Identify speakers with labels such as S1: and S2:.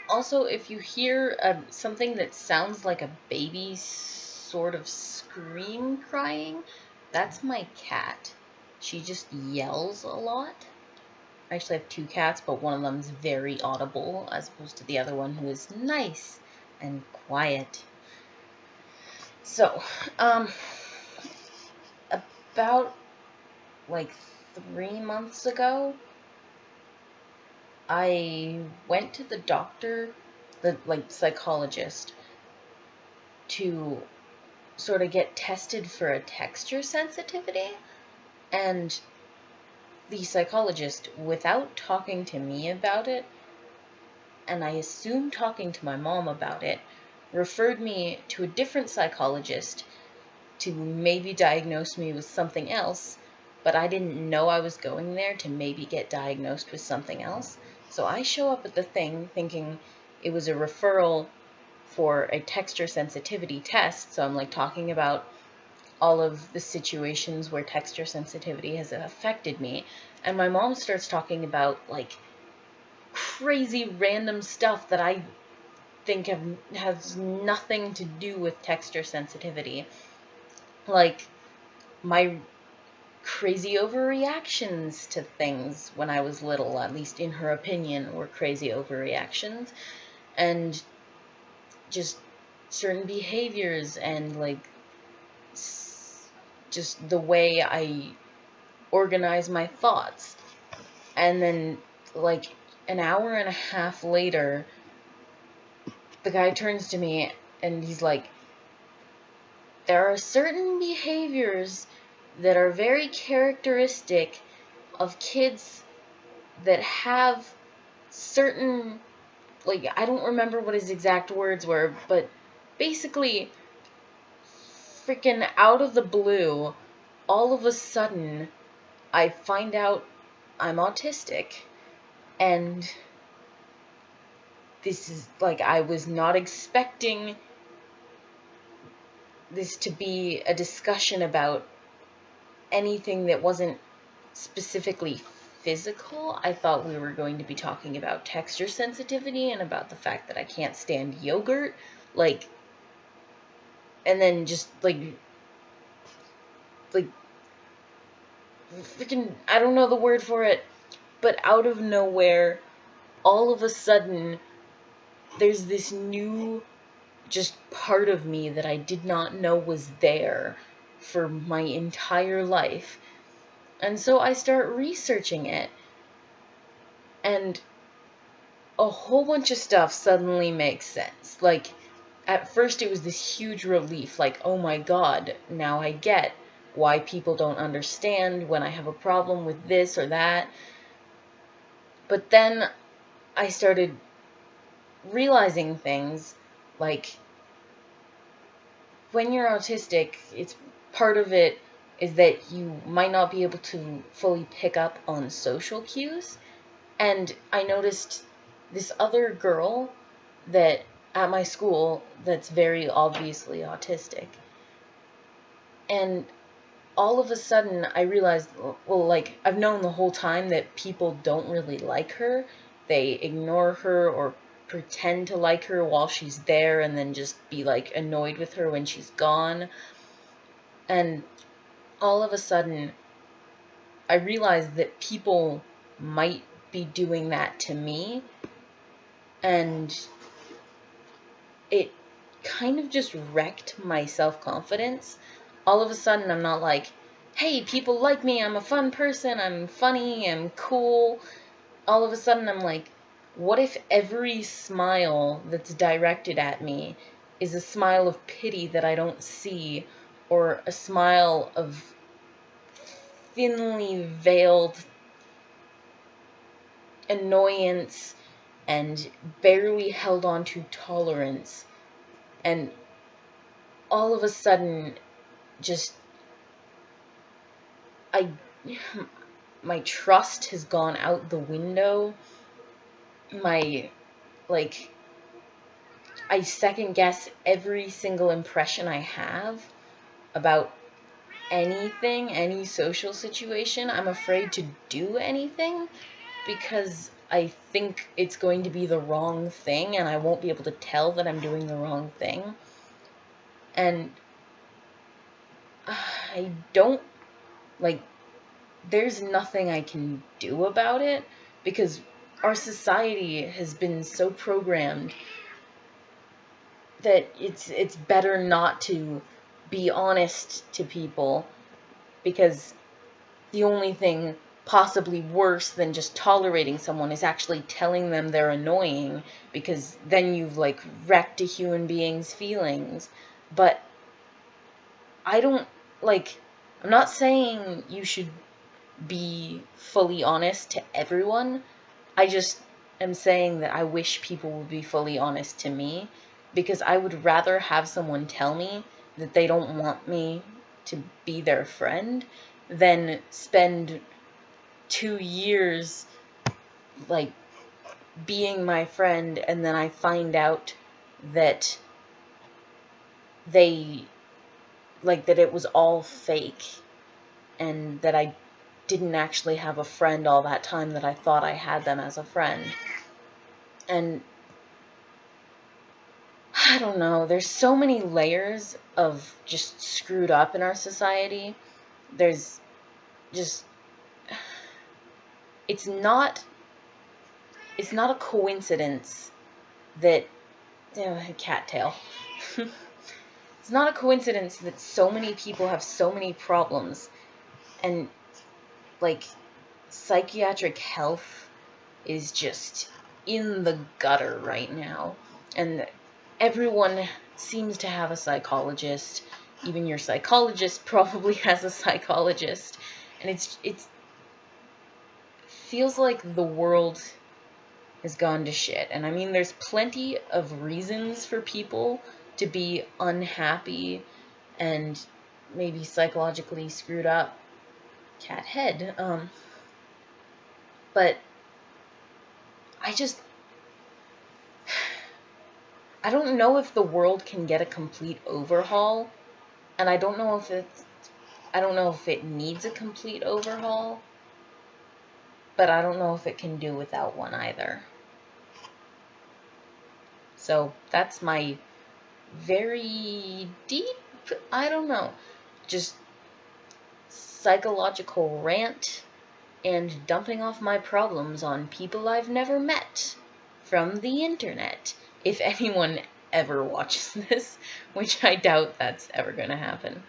S1: Also, if you hear something that sounds like a baby sort of scream crying, that's my cat. She just yells a lot. I actually have two cats, but one of them's very audible as opposed to the other one who is nice and quiet. So, um, about like 3 months ago, I went to the doctor, the psychologist, to sort of get tested for a texture sensitivity, and the psychologist, without talking to me about it, and I assume talking to my mom about it, referred me to a different psychologist to maybe diagnose me with something else, but I didn't know I was going there to maybe get diagnosed with something else. So I show up at the thing thinking it was a referral for a texture sensitivity test. So I'm like talking about all of the situations where texture sensitivity has affected me. And my mom starts talking about like crazy random stuff that I think has nothing to do with texture sensitivity. Like my crazy overreactions to things when I was little, at least in her opinion, were crazy overreactions. And just certain behaviors and like just the way I organize my thoughts. And then like an hour and a half later, the guy turns to me and he's like, there are certain behaviors that are very characteristic of kids that have certain, like, I don't remember what his exact words were, but basically, freaking out of the blue, all of a sudden, I find out I'm autistic. And this is, like, I was not expecting this to be a discussion about anything that wasn't specifically physical. I thought we were going to be talking about texture sensitivity and about the fact that I can't stand yogurt. Like, and then just like freaking, I don't know the word for it, but out of nowhere, all of a sudden, there's this new just part of me that I did not know was there for my entire life. And so I start researching it, and a whole bunch of stuff suddenly makes sense. Like, at first it was this huge relief, like, oh my god, now I get why people don't understand when I have a problem with this or that. But then I started realizing things like, when you're autistic, it's part of it is that you might not be able to fully pick up on social cues. And I noticed this other girl that at my school that's very obviously autistic. And all of a sudden I realized, well, like, I've known the whole time that people don't really like her. They ignore her or pretend to like her while she's there and then just be like annoyed with her when she's gone. And all of a sudden I realized that people might be doing that to me, and it kind of just wrecked my self-confidence. All of a sudden, I'm not like, hey, people like me, I'm a fun person, I'm funny, I'm cool. All of a sudden, I'm like, what if every smile that's directed at me is a smile of pity that I don't see, or a smile of thinly veiled annoyance and barely held on to tolerance. And all of a sudden, just I my trust has gone out the window. My, like, I second guess every single impression I have about anything, any social situation. I'm afraid to do anything because I think it's going to be the wrong thing, and I won't be able to tell that I'm doing the wrong thing. And I don't, like, there's nothing I can do about it, because our society has been so programmed that it's better not to be honest to people, because the only thing possibly worse than just tolerating someone is actually telling them they're annoying, because then you've, like, wrecked a human being's feelings. But I don't, like, I'm not saying you should be fully honest to everyone. I just am saying that I wish people would be fully honest to me, because I would rather have someone tell me that they don't want me to be their friend than spend 2 years, like, being my friend, and then I find out that they, like, that it was all fake, and that I didn't actually have a friend all that time that I thought I had them as a friend. And I don't know, there's so many layers of just screwed up in our society. There's just, it's not a coincidence that, cattail. It's not a coincidence that so many people have so many problems, and, like, psychiatric health is just in the gutter right now, and everyone seems to have a psychologist. Even your psychologist probably has a psychologist, and it's feels like the world has gone to shit. And I mean, there's plenty of reasons for people to be unhappy and maybe psychologically screwed up. Cat head. But I don't know if the world can get a complete overhaul, and I don't know if it needs a complete overhaul, but I don't know if it can do without one either. So that's my very deep, I don't know, just psychological rant and dumping off my problems on people I've never met from the internet. If anyone ever watches this, which I doubt that's ever going to happen.